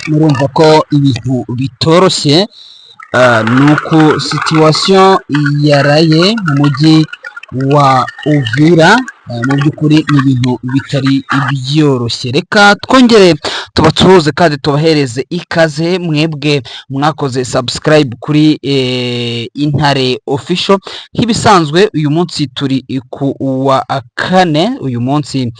murumva ko ibintu bitoroshye nuko situation yaraye mu mujyi wa Uvira mu by'ukuri ni ibintu bitari byoroshye. Reka twongere tubatuze kandi tubahereze ikaze mwebwe mwakoze subscribe kuri Intare Official. Nk'ibisanzwe uyu munsi turi ku wa kane, uyu munsi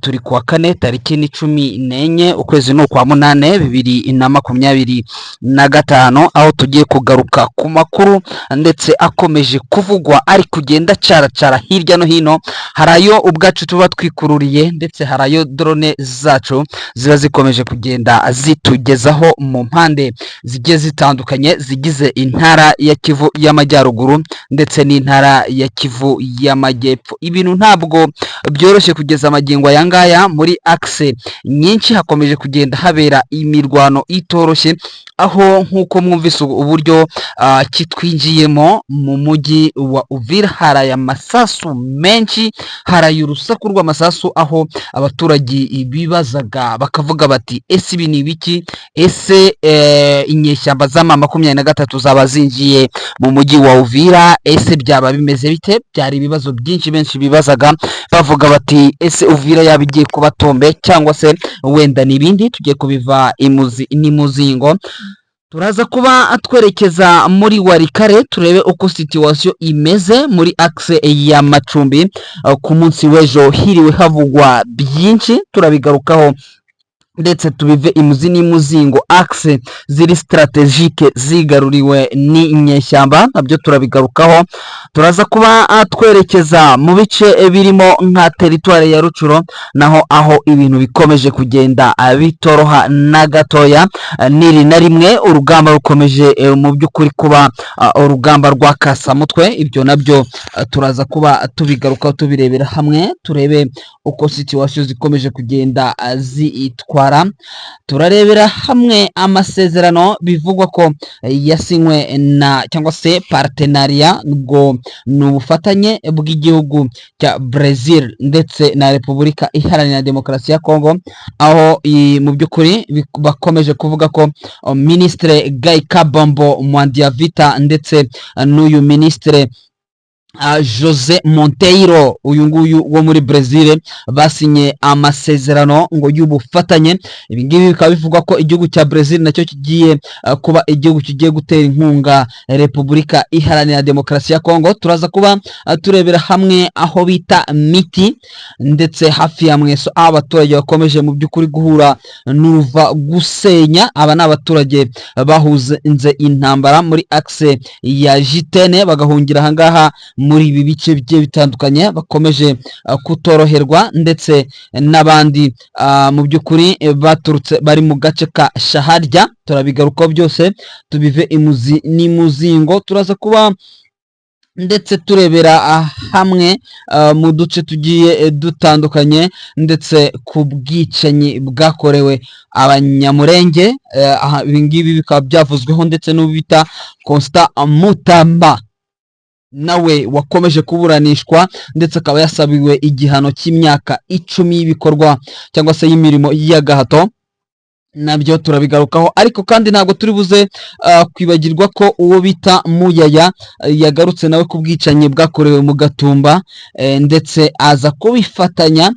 turi ku wa kane tariki ni 14 ukwezi no kwa munane 2025, aho tugiye kugaruka ku makuru ndetse akomeje kuvugwa ari kugenda cara hirya no hino. Harayo ubwacu tuba twikururiye ndetse harayo drone zacu ziba zikomeje kugenda zitugezaho mu mpande zigiye zitandukanye zigize intara ya Kivu y'Amajyaruguru ndetse n'intara ya Kivu y'Amajyepfo. Ibintu ntabwo byoroshye kugeza amagingo yangaya muri axe nyinshi, hakomeje kugenda habera imirwano itoroshye, aho nkuko mwumvise uburyo kitwinjiyemo mu mujyi wa Uvira. Haraye amasasu menshi, haraye urusaku rw'amasasu, aho abaturage bibazaga bakavuga bati ese ibi ni ibiki? Ese inyeshyamba z'ama 23 zaba zinjiye mu mujyi wa Uvira? Ese byaba bimeze bite? Byari ibibazo byinshi benshi bibazaga bavuga bati ese Uvira yabigiye kuba tombe cyangwa se wenda n'ibindi. Tugiye kubiva imuzi n'imuzingo, turaza kuba atwerekeza muri Warikare turebe uko situation imeze muri axe ya Macumbi. Ku munsi w'ejo hiriwe havugwa byinshi, turabigarukaho ndetse tubive imuzi n'imuzingo. Axe ziri strategique zigaruriwe n'inyeshyamba nabyo turabigarukaho. Turaza kuba twerekeza mu bice birimo nka territoire ya Rucuro, naho aho ibintu bikomeje kugenda bitoroha na gatoya. Niri na rimwe urugamba rukomeje mu by'ukuri kuba urugamba rwa kasamutwe. Ibyo nabyo turaza kuba tubigarukaho tubirebera hamwe, turebe uko situation zikomeje kugenda zitwa. Turarebera hamwe amasezerano bivugwa ko yasinywe na cyangwa se partenariat ngo n'ubufatanye bw'igihugu cya Brazil ndetse na Repubulika Iharanira Demokarasi ya Kongo, aho mu by'ukuri bakomeje kuvuga ko Ministre Guy Kabombo Mwandiavita ndetse n'uyu Ministre Jose Monteiro uyu nguyu wo muri Brazil basinye amasezerano ngo y'ubufatanye. Ibi ngibi bikaba bivugwa ko igihugu cya Brazil nacyo kigiye kuba igihugu kigiye gutera inkunga Repubulika Iharanira Demokarasi ya Kongo. Turaza kuba turebera hamwe aho bita Miti ndetse hafi ya Mweso, abaturage bakomeje mu by'ukuri guhura n'uruva gusenya. Aba n'abaturage bahunze intambara muri axe ya Jitene bagahungira ahangaha muri ibi bice bigiye bitandukanye, bakomeje kutoroherwa ndetse n'abandi mu by'ukuri baturutse bari mu gace ka Shaharya. Turabigarukaho byose tubive imuzi n'imuzingo. Turaza kuba ndetse turebera hamwe mu duce tugiye dutandukanye ndetse ku bwicanyi bwakorewe abanyamurenge. Ibi ngibi bikaba byavuzweho ndetse n'ubita Constant Mutamba, nawe wakomeje kuburanishwa ndetse akaba yasabiwe igihano cy'imyaka 10 y'ibikorwa cyangwa se y'imirimo y'agahato. Nabyo turabigarukaho, ariko kandi ntabwo turi buze kwibagirwa ko uwo bita Muyaya yagarutse nawe ku bwicanyi bwakorewe mu Gatumba ndetse aza kubifatanya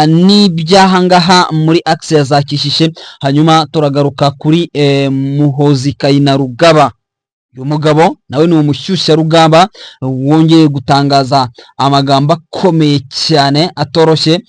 n'ibyaha ngaha muri axe ya za Kishishe. Hanyuma turagaruka kuri Muhozi Kainerugaba. Uyu mugabo nawe ni umushyushya rugamba wongeye gutangaza amagambo akomeye cyane atoroshye,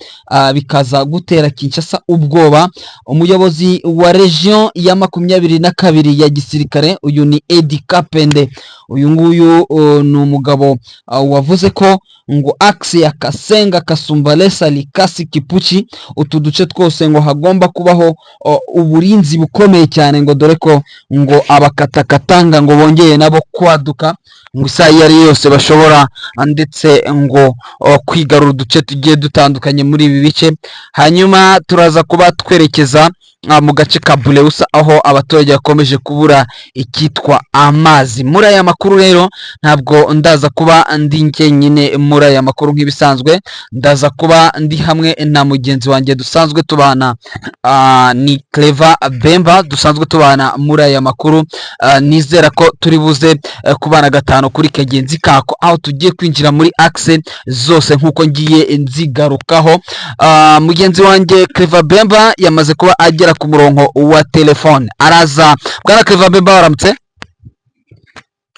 bikaza gutera Kinshasa ubwoba. Umuyobozi wa region ya 22 ya gisirikare uyu ni Edi Kapende. Uyu nguyu ni umugabo wavuze ko ngo axe ya Kasenga, Kasumbalesa, Likasi, Kipuchi, utu duce twose ngo hagomba kubaho uburinzi bukomeye cyane, ngo dore ko ngo abakatakatanga ngo bongeye nabo kwaduka ngo isaha yari yose bashobora ndetse ngo kwigarura uduce tugiye dutandukanye muri ibi bice. Hanyuma turaza kuba twerekeza mu gace ka Buleusa aho abaturage bakomeje kubura ikitwa amazi. Muri aya makuru rero ntabwo ndaza kuba ndi njyenyine muri aya makuru nk'ibisanzwe, ndaza kuba ndi hamwe na mugenzi wanjye dusanzwe tubana, ni Clever Bemba, dusanzwe tubana muri aya makuru. Nizera ko turi buze kubana gatanu kuri kagenzi kako, aho tugiye kwinjira muri axe zose nkuko ngiye nzigarukaho. Mugenzi wanjye Clever Bemba yamaze kuba agera ku murongo wa telefone, araza. Bwana Clever Bemba, waramutse?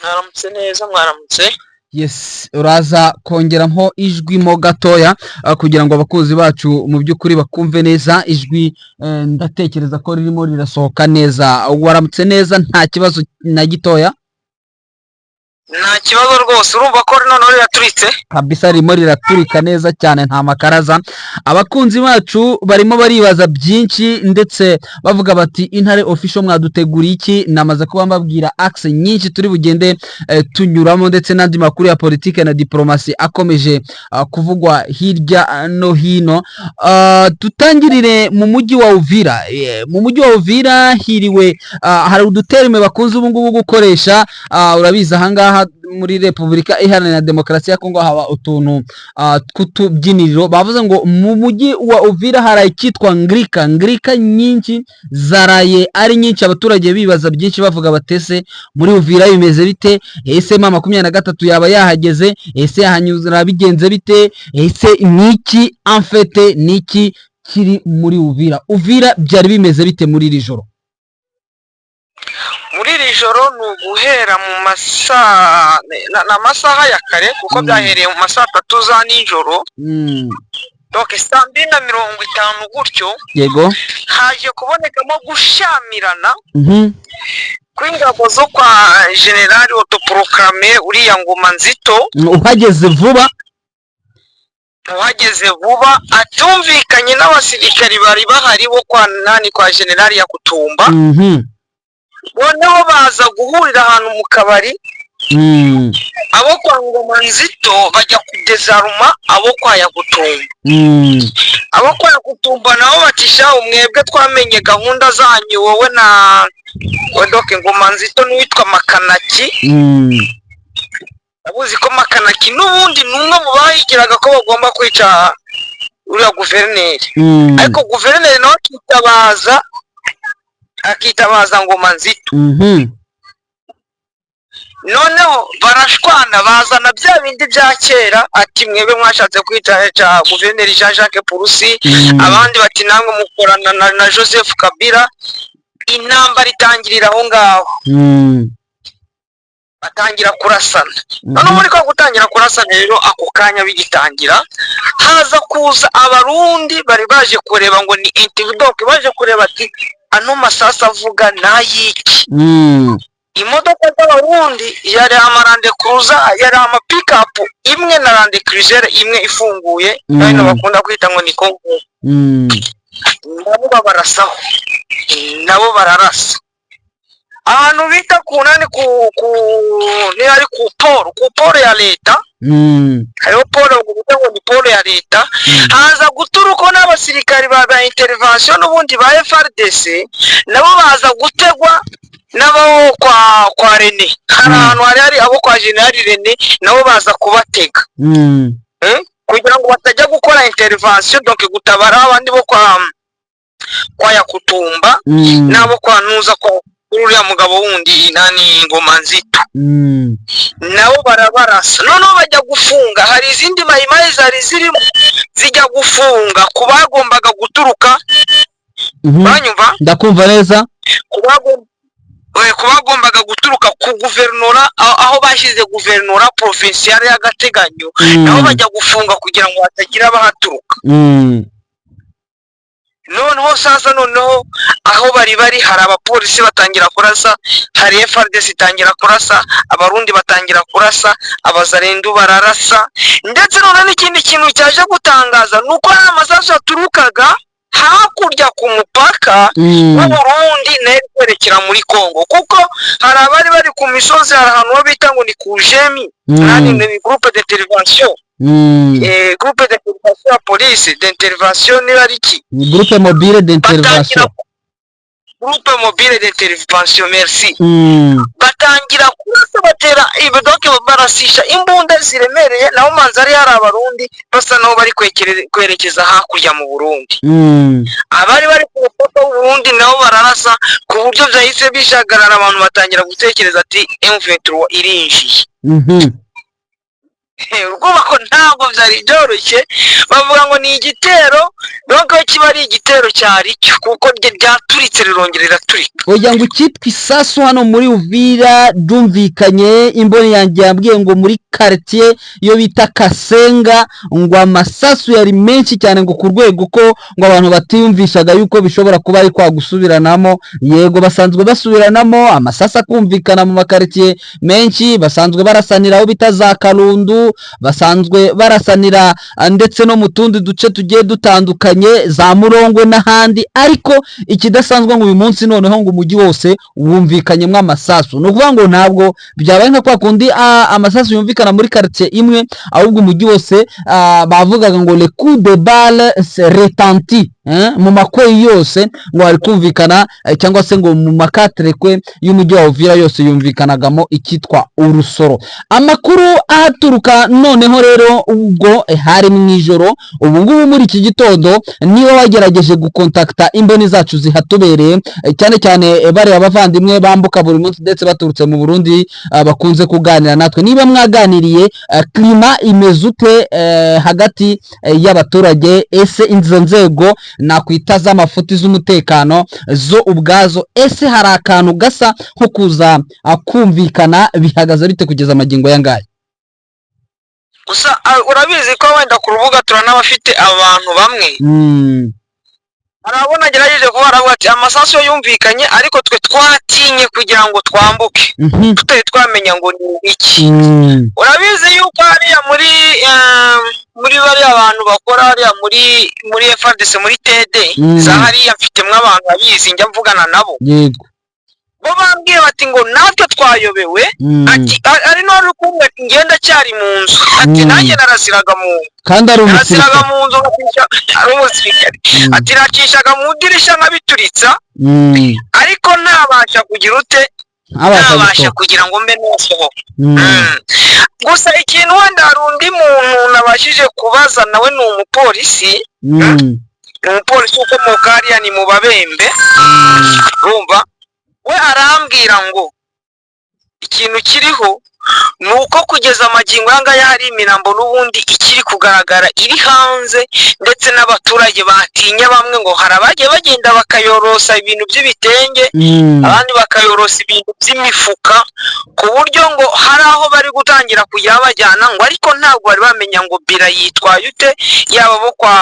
Mwaramutse neza, mwaramutse. Yes, uraza kongeramo ijwi mo gatoya kugira ngo abakunzi bacu mu by'ukuri bakumve neza ijwi. Ndatekereza ko ririmo rirasohoka neza. Waramutse neza, nta kibazo na gitoya? Nta kibazo rwose, urumva ko noneho riraturitse kabisa, ririmo riraturika neza cyane, nta makaraza. Abakunzi bacu barimo baribaza byinshi ndetse bavuga bati Intare Official mwaduteguriye iki? Namaze kuba mbabwira axe nyinshi turi bugende tunyuramo, ndetse n'andi makuru ya politike na diplomasi akomeje kuvugwa hirya no hino. Tutangirire mu mujyi wa Uvira. Mu mujyi wa Uvira hiriwe, hari uduterme bakunze ubu ngubu gukoresha. Urabizi ahangaha muri Repubulika Iharanira Demokarasi ya Kongo haba utuntu tw'utubyiniriro. Bavuze ngo mu mujyi wa Uvira hari ikitwa ngirika nyinshi zaraye ari nyinshi. Abaturage bibaza byinshi bavuga batese muri Uvira bimeze bite? Ese M23 yaba yahageze? Ese yahanyuzura bigenze bite? Ese niki amfete niki kiri muri Uvira? Uvira byari bimeze bite muri iri joro? muri iri joro ni uguhera mu masaha ya kare, kuko byahereye mu masaha 3 za nijoro. Donc 2:50 gutyo, yego, haje kubonekamo gushamirana kw'ingabo zo kwa General autoproclamé uriya Ngoma Nzito. Uhageze vuba atumvikanye n'abasirikari bari bahari bo kwa General Yakutumba. Noneho baza guhurira ahantu mu kabari, abo kwa Ngoma Nzito bajya kudezaruma abo kwa Yakutumba. Abo kwa Yakutumba nabo batisha, umwebwe twamenye gahunda zanyu wowe na Wedoke Ngoma Nzito n'uwitwa Makanaki. Abuzi ko Makanaki n'ubundi numwe mu bahigiraga ko bagomba kwica uriya guverineri. Ariko guverineri nawe akitabaza Ngoma Nzito. Noneho barashwana, bazana bya bindi bya kera, ati mwebwe mwashatse kwica guverineri Jean-Jacques Purusi, abandi bati namwe mukorana na Joseph Kabila. Intambara itangirira aho ngaho, batangira kurasana. Noneho muri ko gutangira kurasana rero, ako kanya bigitangira haza kuza abarundi bari baje kureba ngo ni intividoke, baje kureba ati ano masasa avuga nayiki. Imodoka z'abarundi yari amarande cruiser, yari ama pick up imwe na Land Cruiser imwe ifunguye, nayo bakunda kwita ngo ni Kongo. Nabo babarasaho, nabo bararasa ahantu bita kunani ni ari ku poro ya leta. Hariho poro ngo ni poro ya leta. Haza guturuko n'abasirikari ba intervention n'ubundi ba FRDC, nabo baza gutegwa nabo kwa Rene. Hari ahantu hari abo kwa General Rene, nabo baza kubatega kugira ngo batajya gukora intervention, donc gutabara abandi bo kwa Yakutumba nabo kwa Nuza kwa uriya mugabo wundi nani Ngoma Nzito. Nabo barabarasa. Noneho bajya gufunga, hari izindi mayimayi zari zirimo zijya gufunga kubagombaga guturuka. Banyumva? Ndakumva neza. Kubagombaga guturuka ku guverinora, aho bashize guverinora provinciale y'agateganyo, nabo bajya gufunga kugira ngo hatagira abahaturuka. Noneho sasa, noneho aho bari hari abapolisi batangira kurasa, hari FRDC itangira kurasa, abarundi batangira kurasa, abazarendu bararasa. Ndetse none n'ikindi kintu cyaje gutangaza nuko amasasu aturukaga hakurya ku mupaka w'Uburundi n'erekera muri Kongo, kuko hari abari bari ku misozi, hari ahantu bita ngo ni kujemi, nani ni groupe d'intervention. Groupe d'intervention ya police d'intervention ni ariki, groupe mobile d'intervention. groupe mobile d'intervention merci batangira kurasa batera ibidoke barasisha imbunda ziremereye naho manzari hari abarundi basa naho bari kwerekeza hakurya mu Burundi abari bari ku mupaka w'u Burundi naho bararasa ku buryo byahise bishagarara abantu batangira gutekereza ati M23 irinjiye ubwoba ko ntabwo byari byoroshye bavuga ngo ni igitero nubwo kiba ari igitero cyari cyo kuko ryaturitse rirongera riraturika oya ngo ukitwa isasu hano muri Uvira ryumvikanye imboni yanjye yambwiye ngo muri quartier yo bita Kasenga ngo amasasu yari menshi cyane ngo ku rwego ko ngo abantu batiyumvishaga yuko bishobora kuba ari kwa gusubiranamo yego basanzwe basubiranamo amasasu akumvikana mu makartier menshi basanzwe barasanira aho bita za Karundu basanzwe barasanira ndetse no mu tundi duce tugiye dutandukanye za Murongwe n'ahandi ariko ikidasanzwe ngo uyu munsi noneho ngo umujyi wose wumvikanyemo amasasu no kuvuga ngo ntabwo byabaye nka kwa kundi amasasu yumvikana muri quartier imwe ahubwo umujyi wose bavugaga ngo le coup de balle se retentit mu makwe yose ngo ari kumvikana cyangwa se ngo mu makatrekwe y'umujyi wa Uvira yose yumvikanagamo ikitwa urusoro amakuru ahaturuka noneho rero ubwo hari mu ijoro ubu ngubu muri iki gitondo niba wagerageje gukontakta imboni zacu zihatubereye cyane cyane bari abavandimwe bambuka buri munsi ndetse baturutse mu Burundi bakunze kuganira natwe niba mwaganiriye klima imezute hagati y'abaturage ese inzo nzego nakwita z'amafuti z'umutekano zo ubwazo ese hari akantu gasa nko kuza akumvikana bihagaze bite kugeza amagingo yangaye gusa urabizi ko wenda ku rubuga turanabafite abantu bamwe arabona gerageje kuba aravuga ati amasasu yumvikanye ariko twe twatinye kugira ngo twambuke tutari twamenya ngo ni iki urabizi yuko hariya muri bari abantu bakora hariya muri FARDC muri TD za hariya mfitemwe abantu babizi njya mvugana nabo yego bo bambwiye bati ngo natwe twayobewe ati ari no rukumwe ngenda cyari mu nzu ati nanjye narasiraga mu kandi ari narasiraga mu nzu ari umusirikare ati nakishaga mu dirisha nkabituritsa ariko ntabasha kugira ute ntabasha kugira ngo mbe nosohoka gusa ikintu wenda hari undi muntu nabashije kubaza nawe ni umupolisi umupolisi ukomoka hariya ni mu Babembe urumva we arambwira ngo ikintu kiriho nuko kugeza amagingo yangaya hari imirambo n'ubundi ikiri kugaragara iri hanze ndetse n'abaturage batinya bamwe ngo harabagiye bagenda bakayorosa ibintu by'ibitenge abandi bakayorosa ibintu by'imifuka ku buryo ngo hari aho bari gutangira kujya bajyana ngo ariko ntabwo bari bamenya ngo bira yitwaye ute yaba bo kwa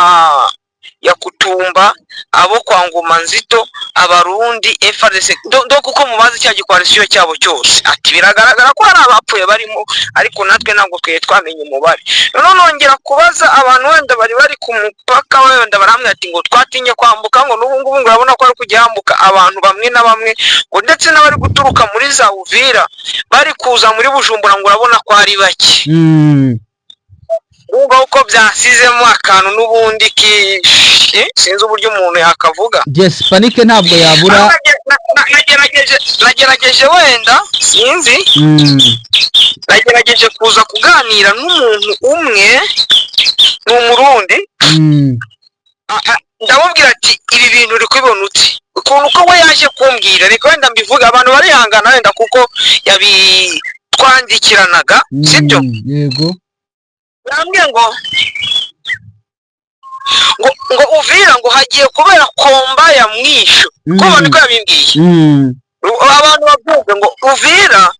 ya Kutumba abo kwa Ngoma Nzito abarundi FARDC ndo kuko mubazi cya gikwarisiyo cyabo cyose ati biragaragara ko hari abapfuye barimo ariko natwe ntabwo twamenye umubare none nongera kubaza abantu wenda bari ku mupaka wenda baramwe ati ngo twatinye kwambuka ngo n'ubu ngubu urabona ko ari kujyambuka abantu bamwe na bamwe ngo ndetse n'abari guturuka muri za Uvira bari kuza muri Bujumbura ngo urabona ko ari bake ubwo uko byasizemo akantu n'ubundi sinzi uburyo umuntu yakavuga yes panike ntabwo yabura nagerageje wenda sinzi nagerageje kuza kuganira n'umuntu umwe ni umurundi ndamubwira ati ibi bintu uri kubibona uti ukuntu uko we yaje kumbwira reka wenda mbivuga abantu barihangana wenda kuko yabitwandikiranaga sibyo yego bambwiye ngo Uvira ngo hagiye kubera komba ya mwisho ko niko yabimbwiye abantu bavuga ngo Uvira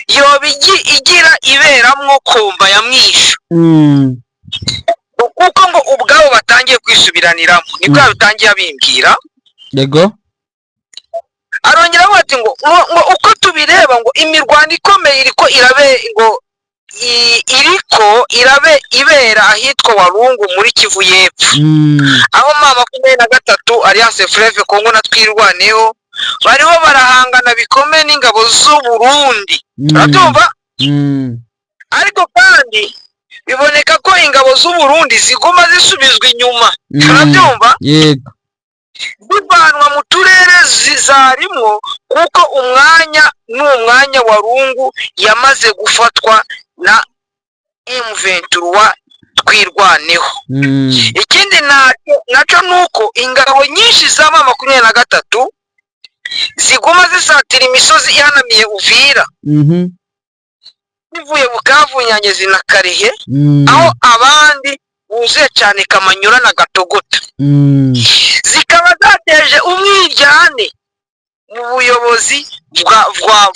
yoba igira iberamwo komba ya mwisho kuko ngo ubwabo batangiye kwisubiraniramo niko yabitangiye abimbwira yego arongera ati ngo uko tubireba ngo imirwano ikomeye iriko ibera ahitwa Walungu muri Kivu y'Epfo aho mama 23 Alliance Fleuve Congo na Twirwaneho bariho barahangana bikomeye n'ingabo z'u Burundi uratumva ariko kandi biboneka ko ingabo z'u Burundi ziguma zisubizwa inyuma uratumva yego zivanwa mu turere zarimwo, kuko umwanya n'umwanya wa Rungu yamaze gufatwa na M23 twirwaneho. Ikindi nacyo nuko ingabo nyinshi za M23 ziguma zisatira imisozi ihanamiye Uvira, bivuye Bukavu, Nyangezi na Karehe, aho abandi buzuye cyane Kamanyura na Gatogota. Zikaba zateje umwiryane mu buyobozi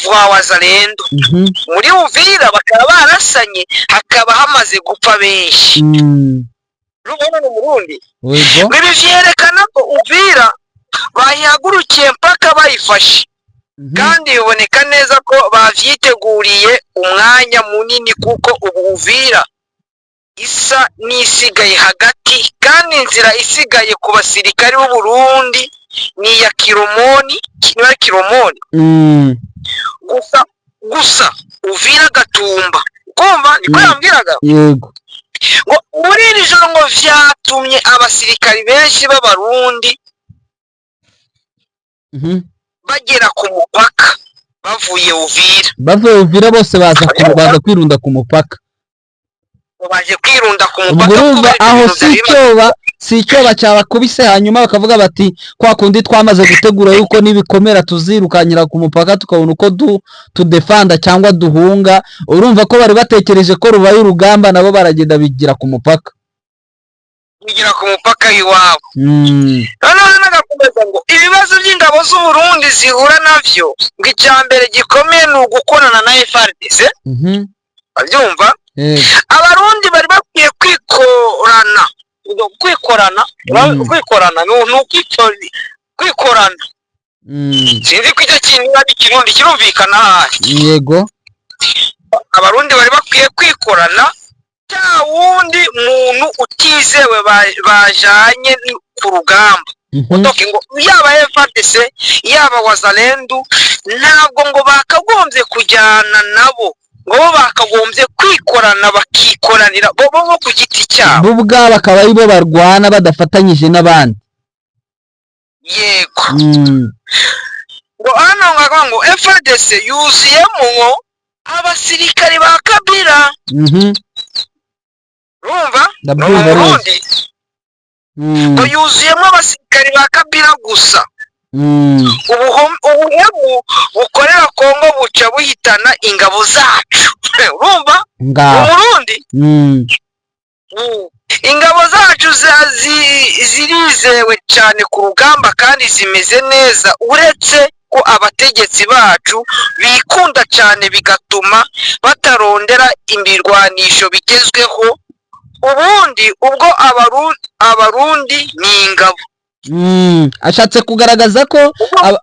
bwa Wazalendo. Muri Uvira bakaba barasanye, hakaba hamaze gupfa benshi. Rubona mu Burundi ibi vyerekana ko Uvira bayihagurukiye mpaka bayifashe, kandi biboneka neza ko bavyiteguriye umwanya munini, kuko ubu Uvira isa n'isigaye hagati, kandi inzira isigaye ku basirikari b'u Burundi ni ya Kiromoni, gusa Uvira Gatumba, kumva niko yambwiraga. Yego. Ngo muri iri joro ngo vyatumye abasirikari benshi b'Abarundi bagera ku mupaka bavuye Uvira, bose baza kwirunda ku mupaka. Baje kwirunda ku mupaka. Urumva aho si icyoba cyabakubise, hanyuma bakavuga bati kwa kundi twamaze gutegura yuko nibikomera tuzirukanyira ku mupaka tukabona uko tudefanda cyangwa duhunga. Urumva ko bari batekereje ko rubaye urugamba, nabo baragenda bigira ku mupaka iwabo. Noneho nagakomeza ngo ibibazo by'ingabo z'u Burundi zihura navyo, ngo icyambere gikomeye ni ugukorana na FARDC. Abyumva? Abarundi bari bakwiye kwikorana sinzi ko icyo kintu ari Kirundi kirumvikana hafi. Yego. Abarundi bari bakwiye kwikorana, cya wundi muntu utizewe bajanye ku rugamba. Ngo yaba FARDC yaba Wazalendo ntabwo ngo bakagombye kujyana nabo, ngo bakagombye kwikorana, bakikoranira bo ku giti cyabo, bo ubwabo akaba aribo barwana badafatanyije n'abandi. Yego. Ngo hano ngo FARDC yuzuyemo abasirikari ba Kabila. Urumva? Burundi ngo yuzuyemo abasirikari ba Kabila gusa. Ubuhemu bukorera Kongo buca buhitana ingabo zacu. Urumva? Mu Burundi ingabo zacu zirizewe cyane ku rugamba, kandi zimeze neza, uretse ko abategetsi bacu bikunda cyane, bigatuma batarondera imirwanisho bigezweho. Ubundi ubwo Abarundi ni ingabo. Ashatse kugaragaza ko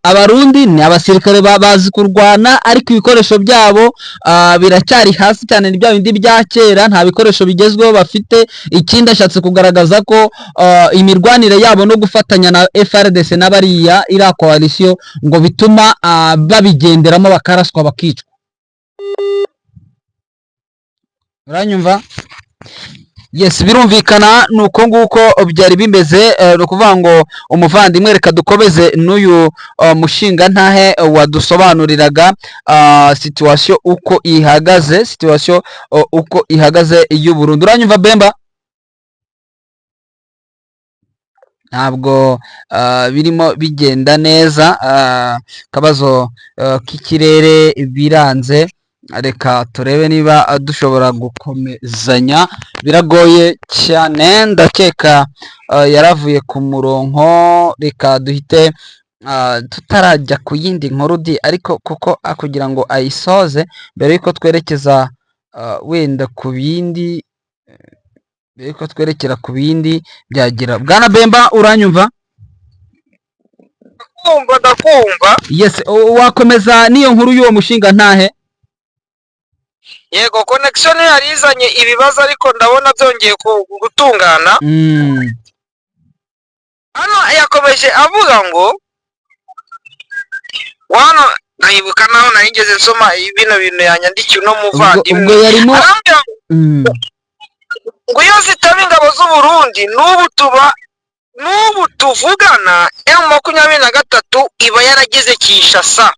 Abarundi ni abasirikare bazi kurwana, ariko ibikoresho byabo biracyari hasi cyane, ni bya bindi bya kera, nta bikoresho bigezweho bafite. Ikindi ashatse kugaragaza ko imirwanire yabo no gufatanya na FARDC n'abariya iriya coalition ngo bituma babigenderamo bakaraswa bakicwa. Uranyumva? Yes, birumvikana nuko nguko byari bimeze. Ukuvuga ngo umuvandimwe, reka dukomeze n'uyu mushinga ntahe wadusobanuriraga situation uko ihagaze y'u Burundi. Uranyumva Bemba? Ntabwo birimo bigenda neza, kabazo k'ikirere biranze. Reka turebe niba dushobora gukomezanya, biragoye cyane. Ndakeka yaravuye ku murongo, reka duhite tutarajya ku yindi nkuru ariko kuko kugira ngo ayisoze mbere yuko twerekeza wenda ku bindi, mbere yuko twerekera ku bindi byagira. Bwana Bemba, uranyumva? Ndakumva. Yes, wakomeza n'iyo nkuru y'uwo mushinga ntahe? Yego, connection yari izanye ibibazo, ariko ndabona byongeye gutungana. Hano yakomeje avuga ngo wano nayibuka naho nayigeze nsoma bino bintu yanyandikiye no muvandimwe. Ngo iyo zitaba ingabo z'u Burundi n'ubu tuba n'ubu tuvugana M23 iba yaragize Kinshasa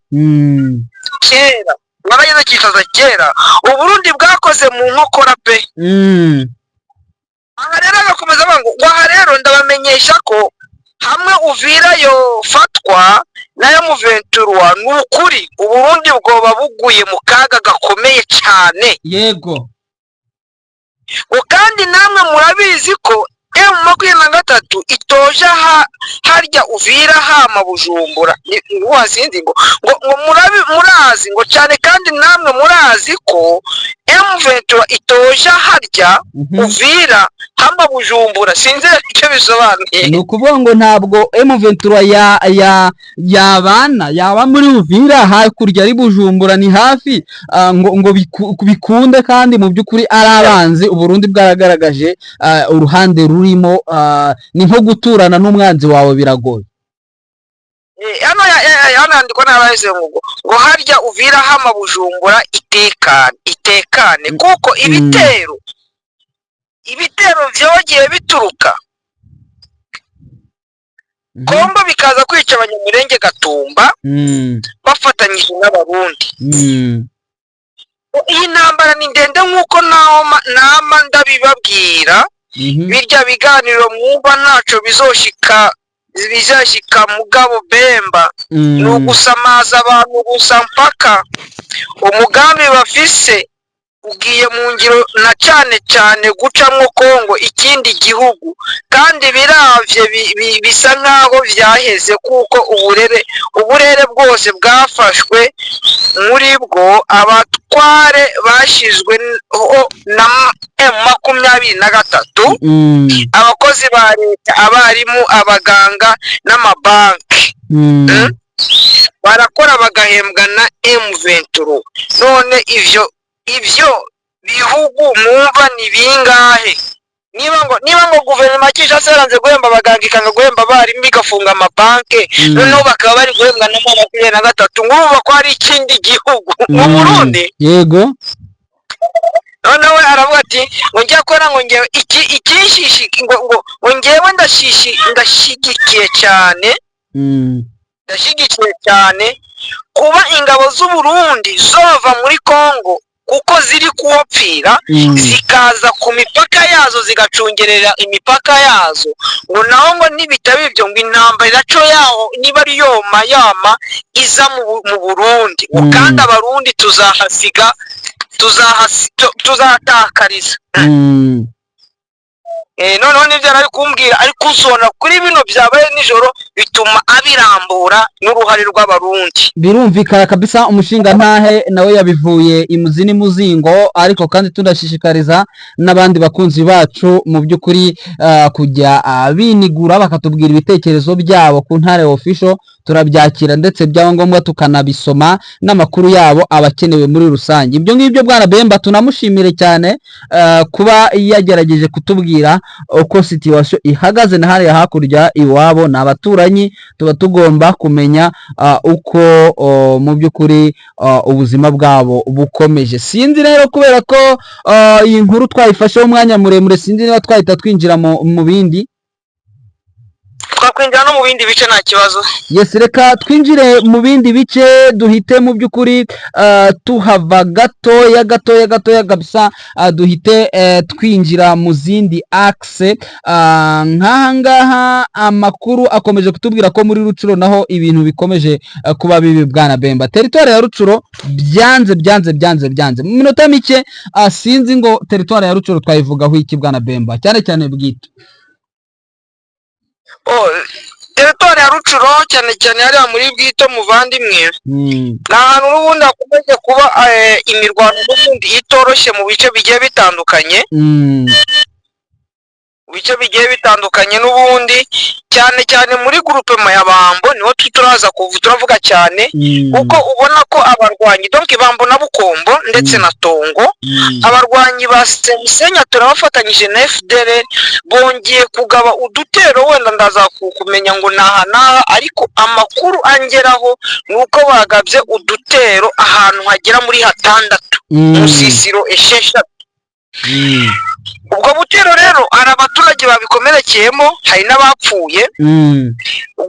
kera, barageze Kinshasa kera, Uburundi bwakoze mu nkokora pe. Aha rero agakomeza ngo aha rero ndabamenyesha ko hamwe Uvira yo fatwa nayo M23 n'ukuri Uburundi bwoba buguye mu kaga gakomeye cyane. Yego. Kandi namwe murabizi ko M23 itoja harya Uvira hama Bujumbura wazinzi ngo murazi ngo cyane, kandi namwe murazi ko M23 itoja harya Uvira hama Bujumbura, sinzi icyo bisobanuye. Ni ukuvuga ngo ntabwo M23 yaba muri Uvira hakurya ari Bujumbura ni hafi, ngo bikunde, kandi mu by'ukuri ari abanzi Uburundi bwaragaragaje uruhande rurimo, ni nko guturana n'umwanzi wawe biragoye. Hano ndiko nabahise ngo harya Uvira hama Bujumbura itekane kuko ibitero vyogiye bituruka Kongo bikaza kwica abanyamurenge Gatumba bafatanyije n'Abarundi. Iyi ntambara ni ndende nk'uko nama ndabibabwira, birya biganiro mwumva ntaco bizashika mugabo Bemba, ni ugusamaza abantu gusa mpaka umugambi bafise ugiye mu ngiro, na cyane gucamwo Kongo ikindi gihugu, kandi biravye bisa nkaho vyaheze kuko uburere bwose bwafashwe muri bwo, abatware bashizwe na M23, abakozi ba leta, abarimu, abaganga n'amabanki barakora bagahembwa na M23. None ivyo bihugu mwumva ni bingahe? Niba ngo guverinoma Kinshasa yaranze guhemba abaganga ikanga guhemba abarimu igafunga amabanki, noneho bakaba bari guhembwa na M23, ngumva ko hari ikindi gihugu mu Burundi. Yego. Noneho aravuga ati ngo njya kora ngo ngewe ikishishi ngo ngewe ndashigikiye cyane kuba ingabo z'u Burundi zova muri Kongo, kuko ziri kuwapfira zikaza ku mipaka yazo zigacungerera imipaka yazo, ngo naho ngo nibitaba ibyo ngo intambara iraco yaho niba ari yama iza mu Burundi, kandi Abarundi tuzatakariza. Noneho nibyo ari kumbwira, ariko usona kuri bino byabaye nijoro bituma abirambura n'uruhare rw'Abarundi. Birumvikana kabisa, umushinga ntahe nawe yabivuye imuzi n'umuzingo, ariko kandi tunashishikariza n'abandi bakunzi bacu mu by'ukuri kujya binigura bakatubwira ibitekerezo byabo ku Ntare Official, turabyakira ndetse byaba ngombwa tukanabisoma, n'amakuru yabo abakenewe muri rusange. Ibyo ngibyo Bwana Bemba tunamushimire cyane kuba yagerageje kutubwira uko situation ihagaze na hariya hakurya iwabo n'abaturanyi. Tuba tugomba kumenya uko mu by'ukuri ubuzima bwabo bukomeje. Sinzi rero kubera ko iyi nkuru twayifasheho umwanya muremure, sinzi niba twahita twinjira mu bindi. Twakwinjira no mu bindi bice nta kibazo. Yes, reka twinjire mu bindi bice, duhite mu by'ukuri tuhava gatoya kabisa, duhite twinjira mu zindi axe. Nkahangaha amakuru akomeje kutubwira ko muri Rucuro naho ibintu bikomeje kuba bibi. Bwana Bemba, territoire ya Rucuro byanze mu minota mike, sinzi ngo territoire ya Rucuro twayivugaho iki Bwana Bemba, cyane bwite. Territoire ya Rucuro cyane hariya muri Bwito muvandimwe, ni ahantu n'ubundi hakomeje kuba imirwano n'ubundi itoroshye mu bice bigiye bitandukanye, n'ubundi cyane muri groupement ya Bambo niho turavuga cyane, kuko ubona ko abarwanyi donc Bambo na Bukombo ndetse na Tongo, abarwanyi ba Senya turabafatanyije na FDLR bongeye kugaba udutero, wenda ndaza kumenya ngo naha, ariko amakuru angeraho nuko bagabye udutero ahantu hagera muri 6 musisiro esheshatu. ubwo butero rero hari abaturage babikomerekeyemo, hari n'abapfuye.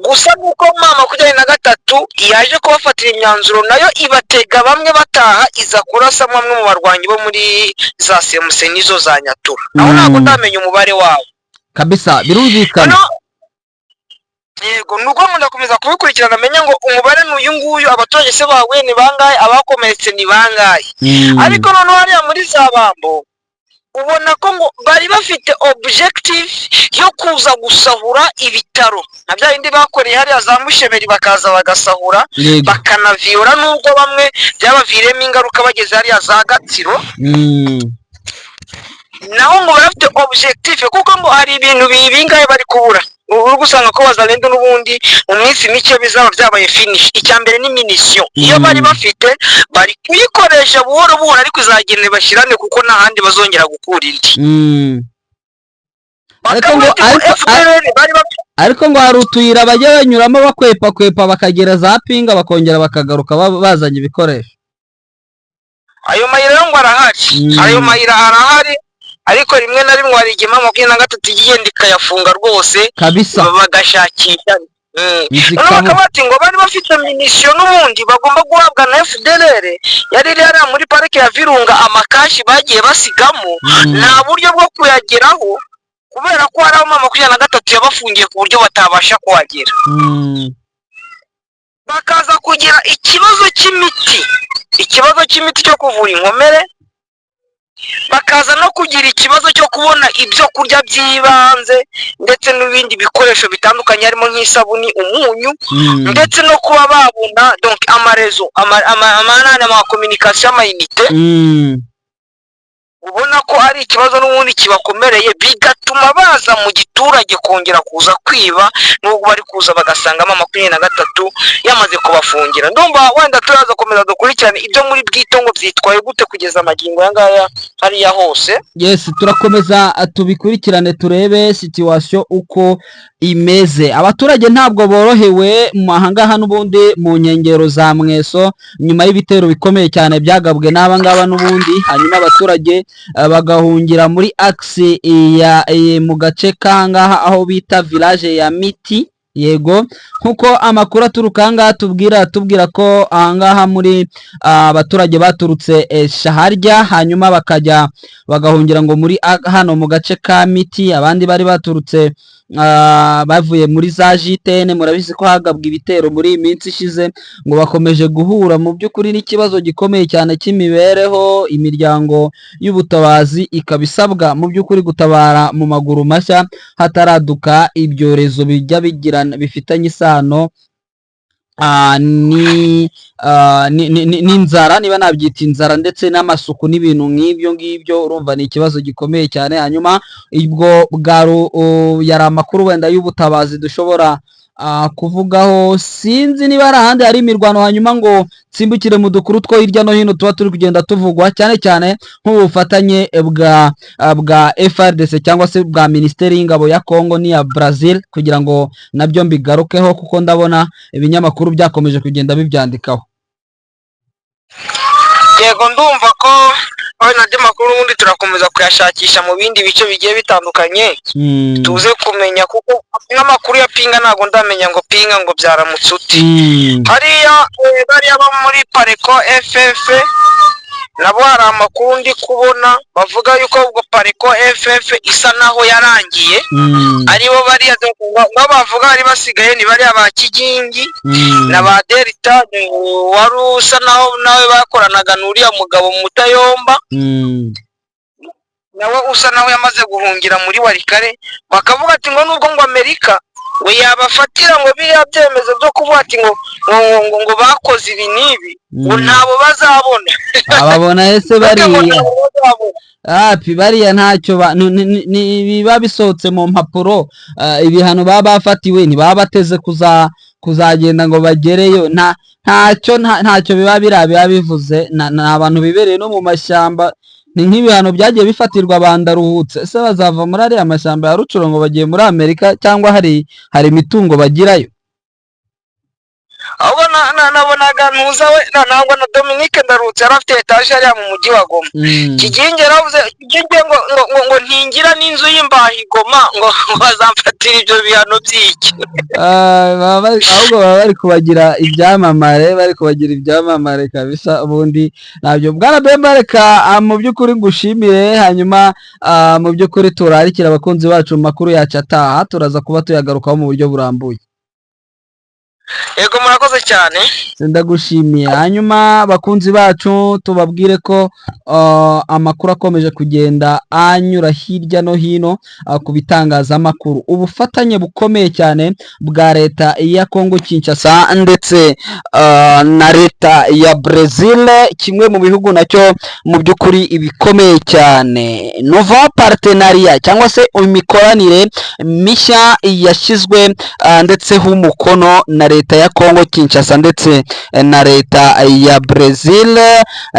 Gusa nuko M23 yaje kubafatira imyanzuro, nayo ibatega bamwe bataha, iza kurasa bamwe mu barwanyi bo muri za CMC nizo za Nyatura, naho ntabwo ndamenya umubare wabo kabisa, birumvikana. Yego, nuko ndakomeza kubikurikirana amenye ngo umubare n'uyu nguyu, abaturage se bawe ni bangahe, abakomeretse ni bangahe. Ariko noneho hariya muri za Bambo ubona ko ngo bari bafite objective yo kuza gusahura ibitaro, na bya bindi bakoreye hariya za Musheberi, bakaza bagasahura bakanaviyora, nubwo bamwe byabaviremo ingaruka bageze hariya za Gatsiro. Naho ngo bafite objective, kuko ngo hari ibintu bingahe bari kubura. Uri gusanga ko Wazalendo n'ubundi mu minsi mike bizaba byabaye finish. Icyambere ni munition, iyo bari bafite bari kuyikoresha buhoro buhoro, ariko izagenda bashirane kuko nta handi bazongera gukura indi. Ariko ngo hari utuyira bajya banyuramo bakwepa bakagera za Pinga, bakongera bakagaruka bazanye ibikoresho. Ayo mayira ngo arahari, ayo mayira arahari, ariko rimwe na rimwe hari igihe M23 igenda ikayafunga rwose kabisa, bagashakisha. Bakabati ngo bari bafite munition n'ubundi bagomba guhabwa na FDLR, yari rero muri parike ya Virunga, amakashi bagiye basigamo nta buryo bwo kuyageraho, kubera ko hari M23 yabafungiye ku buryo batabasha kuhagera. Bakaza kugira ikibazo cy'imiti cyo kuvura inkomere, bakaza no kugira ikibazo cyo kubona ibyo kurya by'ibanze ndetse n'ibindi bikoresho bitandukanye, harimo nk'isabuni, umunyu, ndetse no kuba babona donc amarezo ama communication, amayinite. Ubona ko ari ikibazo n'ubundi kibakomereye, bigatuma baza mu giturage kongera kuza kwiba, nubwo bari kuza bagasangamo M23 yamaze kubafungira. Ndumva wenda turaza komeza dukurikirane ibyo muri Bwitongo byitwaye gute kugeza magingo yangaya hariya hose. Yes, turakomeza tubikurikirane turebe situation uko imeze. Abaturage ntabwo borohewe mu mahanga n'ubundi mu nkengero za Mweso, nyuma y'ibitero bikomeye cyane byagabwe n'abangaba n'ubundi, hanyuma abaturage bagahungira muri axe ya mu gace kangaha aho bita village ya Miti. Yego, nkuko amakuru aturuka ahangaha tubwira ko ahangaha muri abaturage baturutse Shaharya, hanyuma bagahungira ngo muri hano mu gace ka Miti. Abandi bari baturutse bavuye muri za Jitene, murabizi ko hagabwa ibitero muri iyi minsi ishize, ngo bakomeje guhura mu by'ukuri n'ikibazo gikomeye cyane cy'imibereho. Imiryango y'ubutabazi ikaba isabwa mu by'ukuri gutabara mu maguru mashya hataraduka ibyorezo bijya bifitanye isano n'inzara, niba nabyita inzara, ndetse n'amasuku n'ibintu nk'ibyo ngibyo. Urumva ni ikibazo gikomeye cyane. Hanyuma ibwo yari amakuru wenda y'ubutabazi dushobora kuvugaho. Sinzi niba ari ahandi hari imirwano, hanyuma ngo nsimbukire mu dukuru two hirya no hino tuba turi kugenda tuvugwa, cyane cyane nk'ubufatanye bwa FARDC cyangwa se bwa Minisiteri y'Ingabo ya Kongo n'iya Brazil, kugira ngo nabyo mbigarukeho, kuko ndabona ibinyamakuru byakomeje kugenda bibyandikaho. Yego, ndumva ko n'andi makuru ubundi turakomeza kuyashakisha mu bindi bice bigiye bitandukanye, tuze kumenya, kuko n'amakuru ya Pinga ntabwo ndamenya ngo Pinga ngo byaramutse uti. Hariya bariya bo muri Pareko FF nabo hari amakuru ndi kubona bavuga yuko ubwo Pareko FF isa naho yarangiye, aribo bariya bavuga bari basigaye ni bariya ba Kigingi na ba Delta, wari usa naho nawe bakoranaga n'uriya mugabo Mutayomba, nawe usa naho yamaze guhungira muri Warikare. Bakavuga ati ngo nubwo ngo Amerika we yabafatira ngo biriya byemezo byo kuvuga ati ngo bakoze ibi n'ibi, ngo ntabo bazabona. Ababona ese bariya ntacyo biba bisohotse mu mpapuro. Ibihano baba bafatiwe ntibaba bateze kuzagenda ngo bagereyo. Ntacyo biba bivuze. Ni abantu bibereye no mu mashyamba. Ni nk'ibihano byagiye bifatirwa bandaruhutse. Ese bazava muri ariya mashyamba ya Rucuro ngo bagiye muri Amerika, cyangwa hari imitungo bagirayo? ahubwo nabonaga ntuza we ntabwo na Dominique Ndarutse yari afite etaje hariya mu mujyi wa Goma. Kigingi yaravuze Kigingi ngo ntingira n'inzu y'imbaho i Goma ngo bazamfatira ibyo bihano by'iki. ahubwo baba bari kubagira ibyamamare kabisa. Ubundi nabyo Bwana Bemba, reka mu by'ukuri ngushimire, hanyuma mu by'ukuri turarikira abakunzi bacu mu makuru yacu ataha, turaza kuba tuyagarukaho mu buryo burambuye. Yego murakoze cyane. Ndagushimiye. Hanyuma bakunzi bacu tubabwire ko amakuru akomeje kugenda anyura hirya no hino ku bitangazamakuru, ubufatanye bukomeye cyane bwa leta ya Kongo Kinshasa ndetse na leta ya Brazil, kimwe mu bihugu nacyo mu by'ukuri ibikomeye cyane. Nova partenariat cyangwa se imikoranire mishya yashyizwe ndetse h'umukono na leta ya Kongo Kinshasa ndetse na leta ya Brazil,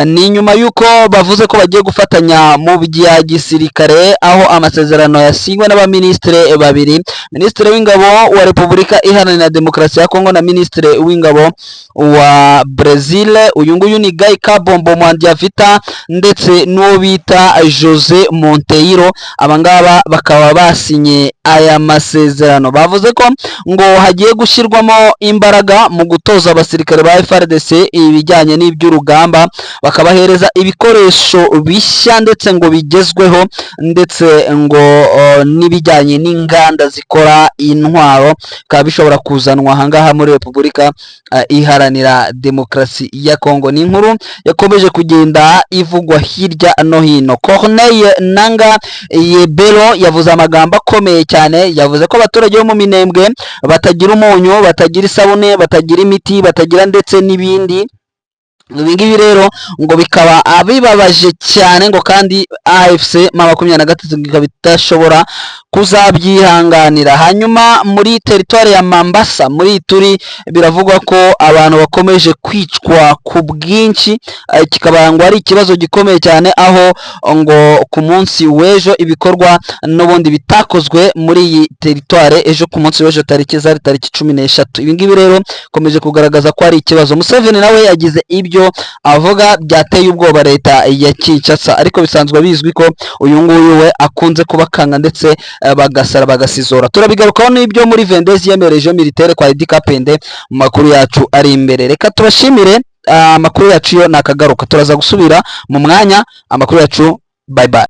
ni nyuma yuko bavuze ko bagiye gufatanya mu bya gisirikare, aho amasezerano yasinywe n'abaministre babiri, Minisitiri w'ingabo wa Repubulika Iharanira Demokarasi ya Kongo na Minisitiri w'ingabo wa Brazil. Uyu nguyu ni Guy Kabombo Mwandiavita ndetse n'uwo bita Jose Monteiro. Abangaba bakaba basinye aya masezerano, bavuze ko ngo hagiye gushyirwamo imbaraga mu gutoza abasirikare ba FARDC ibijyanye n'iby'urugamba, bakabahereza ibikoresho bishya ndetse ngo bigezweho, ndetse ngo n'ibijyanye n'inganda zikora intwaro bikaba bishobora kuzanwa ahangaha muri Repubulika Iharanira Demokarasi ya Kongo. Ni inkuru yakomeje kugenda ivugwa hirya no hino. Corneille Nangaa Yebelo yavuze amagambo akomeye cyane, yavuze ko abaturage bo mu Minembwe batagira umunyu, batagira isabune, batagira imiti, batagira ndetse n'ibindi. Ibi ngibi rero ngo bikaba bibabaje cyane, ngo kandi AFC M23 ikaba itashobora kuzabyihanganira. Hanyuma muri teritwari ya Mambasa muri Ituri biravugwa ko abantu bakomeje kwicwa ku bwinshi, kikaba ngo ari ikibazo gikomeye cyane, aho ngo ku munsi w'ejo ibikorwa n'ubundi bitakozwe muri iyi teritwari ejo ku munsi w'ejo tariki 13. Ibi ngibi rero komeje kugaragaza ko ari ikibazo. Museveni nawe yagize ibyo avuga byateye ubwoba leta ya Kinshasa, ariko bisanzwe bizwi ko uyu nguyu we akunze kubakanga ndetse bagasara bagasizora. Turabigarukaho n'ibyo muri Vendezi yemereje militaire kwa Idi Kapende mu makuru yacu ari imbere. Reka tubashimire, amakuru yacu yo nakagaruka, turaza gusubira mu mwanya amakuru yacu. Bye bye.